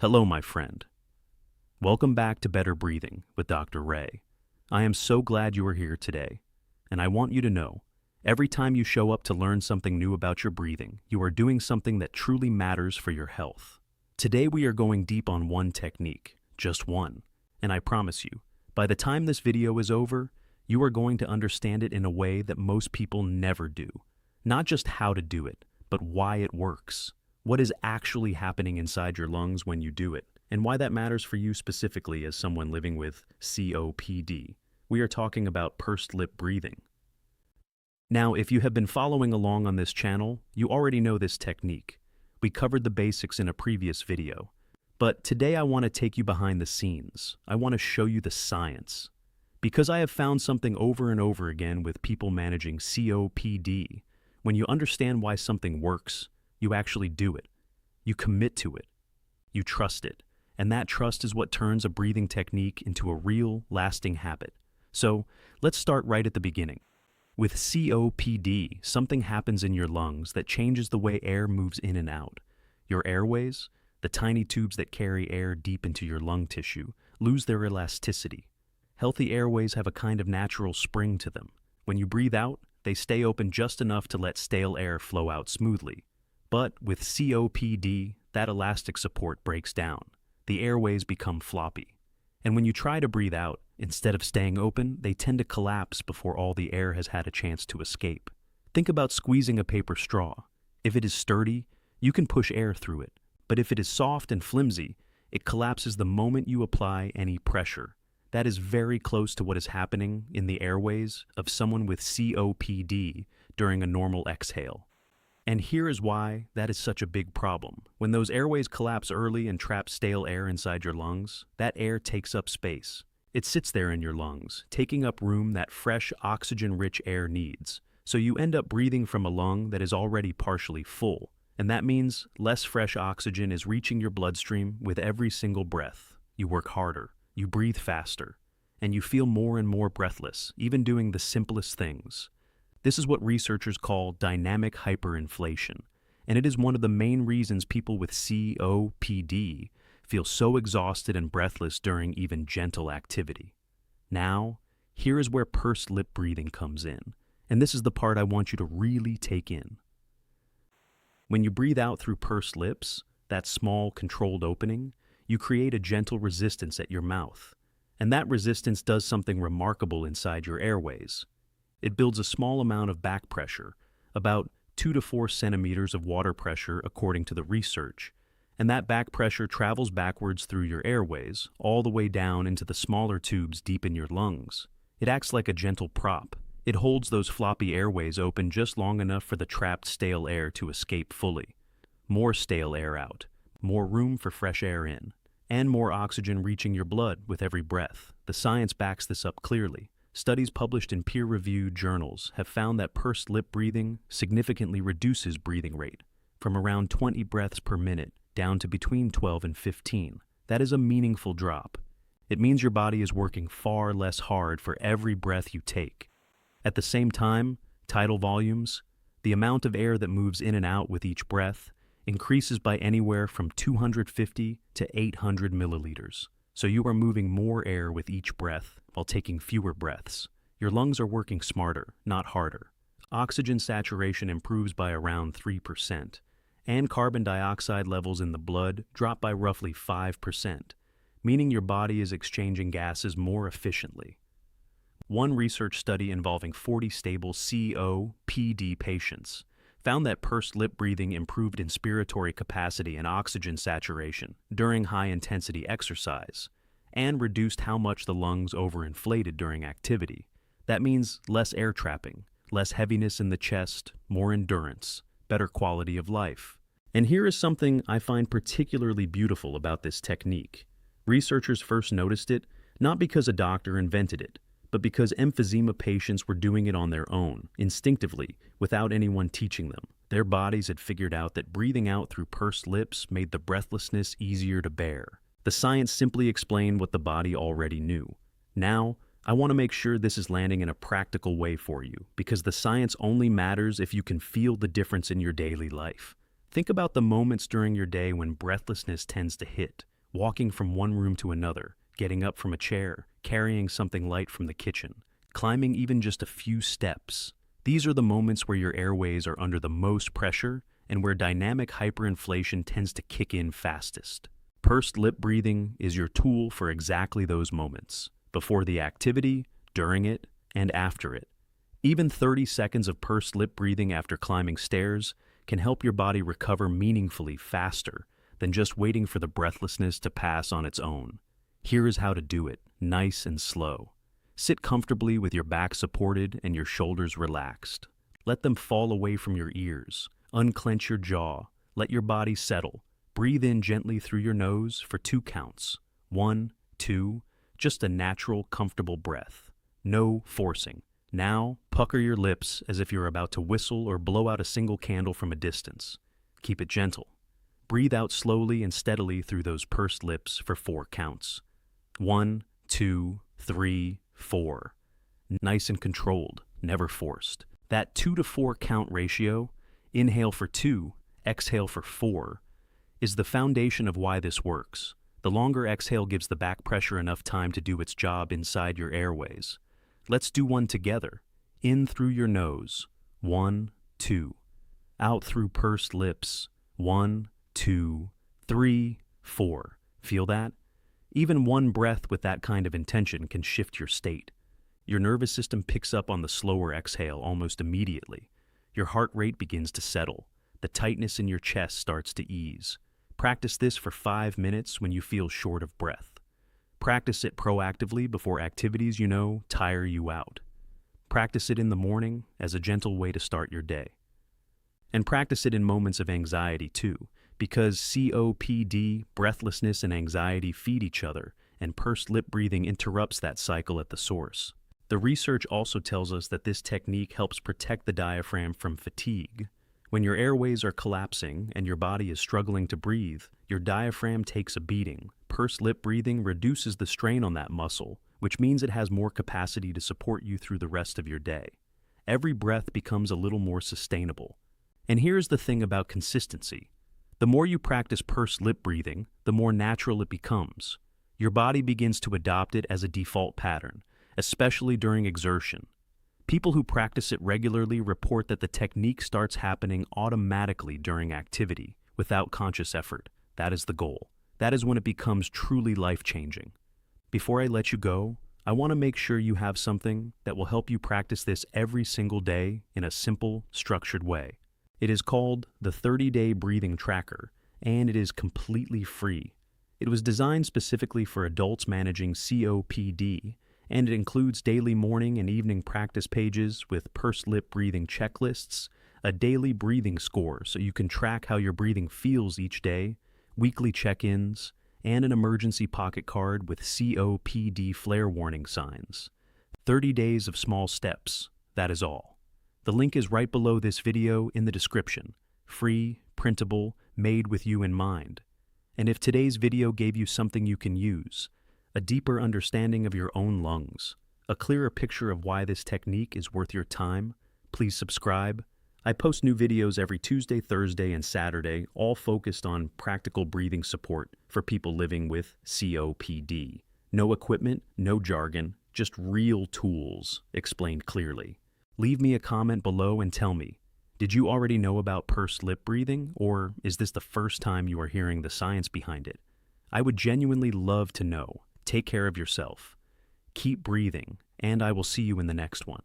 Hello, my friend. Welcome back to Better Breathing with Dr. Ray. I am so glad you are here today, and I want you to know, every time you show up to learn something new about your breathing, you are doing something that truly matters for your health. Today we are going deep on one technique, just one, and I promise you, by the time this video is over, you are going to understand it in a way that most people never do. Not just how to do it, but why it works. What is actually happening inside your lungs when you do it, and why that matters for you specifically as someone living with COPD. We are talking about pursed lip breathing. Now, if you have been following along on this channel, you already know this technique. We covered the basics in a previous video. But today I want to take you behind the scenes. I want to show you the science. Because I have found something over and over again with people managing COPD. When you understand why something works, you actually do it. You commit to it. You trust it. And that trust is what turns a breathing technique into a real, lasting habit. So, let's start right at the beginning. With COPD, something happens in your lungs that changes the way air moves in and out. Your airways, the tiny tubes that carry air deep into your lung tissue, lose their elasticity. Healthy airways have a kind of natural spring to them. When you breathe out, they stay open just enough to let stale air flow out smoothly. But with COPD, that elastic support breaks down. The airways become floppy. And when you try to breathe out, instead of staying open, they tend to collapse before all the air has had a chance to escape. Think about squeezing a paper straw. If it is sturdy, you can push air through it. But if it is soft and flimsy, it collapses the moment you apply any pressure. That is very close to what is happening in the airways of someone with COPD during a normal exhale. And here is why that is such a big problem. When those airways collapse early and trap stale air inside your lungs, that air takes up space. It sits there in your lungs, taking up room that fresh, oxygen-rich air needs. So you end up breathing from a lung that is already partially full. And that means less fresh oxygen is reaching your bloodstream with every single breath. You work harder, you breathe faster, and you feel more and more breathless, even doing the simplest things. This is what researchers call dynamic hyperinflation, and it is one of the main reasons people with COPD feel so exhausted and breathless during even gentle activity. Now, here is where pursed lip breathing comes in, and this is the part I want you to really take in. When you breathe out through pursed lips, that small, controlled opening, you create a gentle resistance at your mouth, and that resistance does something remarkable inside your airways. It builds a small amount of back pressure, about 2 to 4 centimeters of water pressure according to the research, and that back pressure travels backwards through your airways, all the way down into the smaller tubes deep in your lungs. It acts like a gentle prop. It holds those floppy airways open just long enough for the trapped stale air to escape fully. More stale air out, more room for fresh air in, and more oxygen reaching your blood with every breath. The science backs this up clearly. Studies published in peer-reviewed journals have found that pursed lip breathing significantly reduces breathing rate, from around 20 breaths per minute down to between 12 and 15. That is a meaningful drop. It means your body is working far less hard for every breath you take. At the same time, tidal volumes, the amount of air that moves in and out with each breath, increases by anywhere from 250 to 800 milliliters. So you are moving more air with each breath while taking fewer breaths. Your lungs are working smarter, not harder. Oxygen saturation improves by around 3%, and carbon dioxide levels in the blood drop by roughly 5%, meaning your body is exchanging gases more efficiently. One research study involving 40 stable COPD patients found that pursed lip breathing improved inspiratory capacity and oxygen saturation during high-intensity exercise, and reduced how much the lungs overinflated during activity. That means less air trapping, less heaviness in the chest, more endurance, better quality of life. And here is something I find particularly beautiful about this technique. Researchers first noticed it not because a doctor invented it, but because emphysema patients were doing it on their own, instinctively, without anyone teaching them. Their bodies had figured out that breathing out through pursed lips made the breathlessness easier to bear. The science simply explained what the body already knew. Now, I want to make sure this is landing in a practical way for you, because the science only matters if you can feel the difference in your daily life. Think about the moments during your day when breathlessness tends to hit, walking from one room to another, getting up from a chair, carrying something light from the kitchen, climbing even just a few steps. These are the moments where your airways are under the most pressure and where dynamic hyperinflation tends to kick in fastest. Pursed lip breathing is your tool for exactly those moments, before the activity, during it, and after it. Even 30 seconds of pursed lip breathing after climbing stairs can help your body recover meaningfully faster than just waiting for the breathlessness to pass on its own. Here is how to do it, nice and slow. Sit comfortably with your back supported and your shoulders relaxed. Let them fall away from your ears. Unclench your jaw. Let your body settle. Breathe in gently through your nose for 2 counts. 1, 2, just a natural, comfortable breath. No forcing. Now, pucker your lips as if you're about to whistle or blow out a single candle from a distance. Keep it gentle. Breathe out slowly and steadily through those pursed lips for 4 counts. 1, 2, 3, 4. Nice and controlled, never forced. That 2 to 4 count ratio, inhale for 2, exhale for 4, is the foundation of why this works. The longer exhale gives the back pressure enough time to do its job inside your airways. Let's do one together. In through your nose. 1, 2. Out through pursed lips. 1, 2, 3, 4. Feel that? Even one breath with that kind of intention can shift your state. Your nervous system picks up on the slower exhale almost immediately. Your heart rate begins to settle. The tightness in your chest starts to ease. Practice this for 5 minutes when you feel short of breath. Practice it proactively before activities you know tire you out. Practice it in the morning as a gentle way to start your day. And practice it in moments of anxiety too, because COPD, breathlessness, and anxiety feed each other, and pursed lip breathing interrupts that cycle at the source. The research also tells us that this technique helps protect the diaphragm from fatigue. When your airways are collapsing and your body is struggling to breathe, your diaphragm takes a beating. Pursed lip breathing reduces the strain on that muscle, which means it has more capacity to support you through the rest of your day. Every breath becomes a little more sustainable. And here's the thing about consistency. The more you practice pursed lip breathing, the more natural it becomes. Your body begins to adopt it as a default pattern, especially during exertion. People who practice it regularly report that the technique starts happening automatically during activity, without conscious effort. That is the goal. That is when it becomes truly life-changing. Before I let you go, I want to make sure you have something that will help you practice this every single day in a simple, structured way. It is called the 30-Day Breathing Tracker, and it is completely free. It was designed specifically for adults managing COPD, and it includes daily morning and evening practice pages with pursed lip breathing checklists, a daily breathing score so you can track how your breathing feels each day, weekly check-ins, and an emergency pocket card with COPD flare warning signs. 30 days of small steps, that is all. The link is right below this video in the description. Free, printable, made with you in mind. And if today's video gave you something you can use, a deeper understanding of your own lungs, a clearer picture of why this technique is worth your time, please subscribe. I post new videos every Tuesday, Thursday, and Saturday, all focused on practical breathing support for people living with COPD. No equipment, no jargon, just real tools explained clearly. Leave me a comment below and tell me, did you already know about pursed lip breathing, or is this the first time you are hearing the science behind it? I would genuinely love to know. Take care of yourself. Keep breathing, and I will see you in the next one.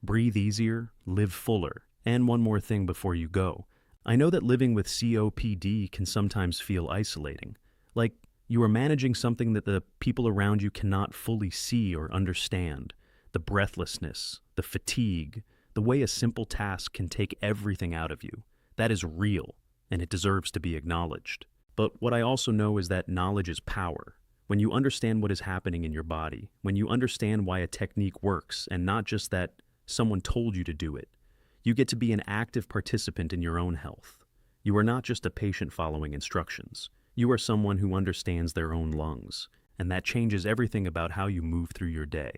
Breathe easier, live fuller. And one more thing before you go. I know that living with COPD can sometimes feel isolating, like you are managing something that the people around you cannot fully see or understand. The breathlessness, the fatigue, the way a simple task can take everything out of you. That is real, and it deserves to be acknowledged. But what I also know is that knowledge is power. When you understand what is happening in your body, when you understand why a technique works and not just that someone told you to do it, you get to be an active participant in your own health. You are not just a patient following instructions. You are someone who understands their own lungs, and that changes everything about how you move through your day.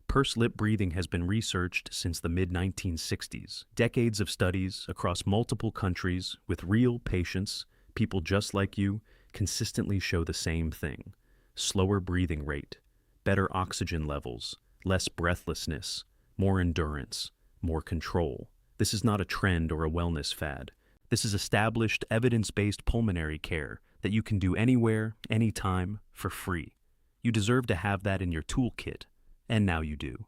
Pursed lip breathing has been researched since the mid-1960s. Decades of studies across multiple countries with real patients, people just like you, consistently show the same thing. Slower breathing rate, better oxygen levels, less breathlessness, more endurance, more control. This is not a trend or a wellness fad. This is established, evidence-based pulmonary care that you can do anywhere, anytime, for free. You deserve to have that in your toolkit, and now you do.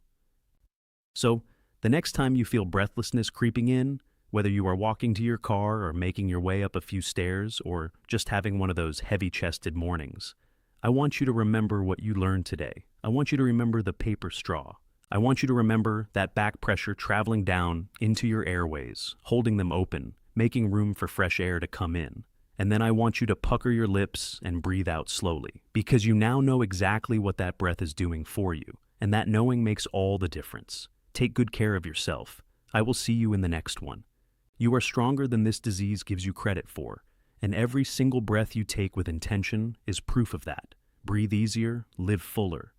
So, the next time you feel breathlessness creeping in, whether you are walking to your car or making your way up a few stairs or just having one of those heavy-chested mornings, I want you to remember what you learned today. I want you to remember the paper straw. I want you to remember that back pressure traveling down into your airways, holding them open, making room for fresh air to come in. And then I want you to pucker your lips and breathe out slowly, because you now know exactly what that breath is doing for you, and that knowing makes all the difference. Take good care of yourself. I will see you in the next one. You are stronger than this disease gives you credit for, and every single breath you take with intention is proof of that. Breathe easier, live fuller,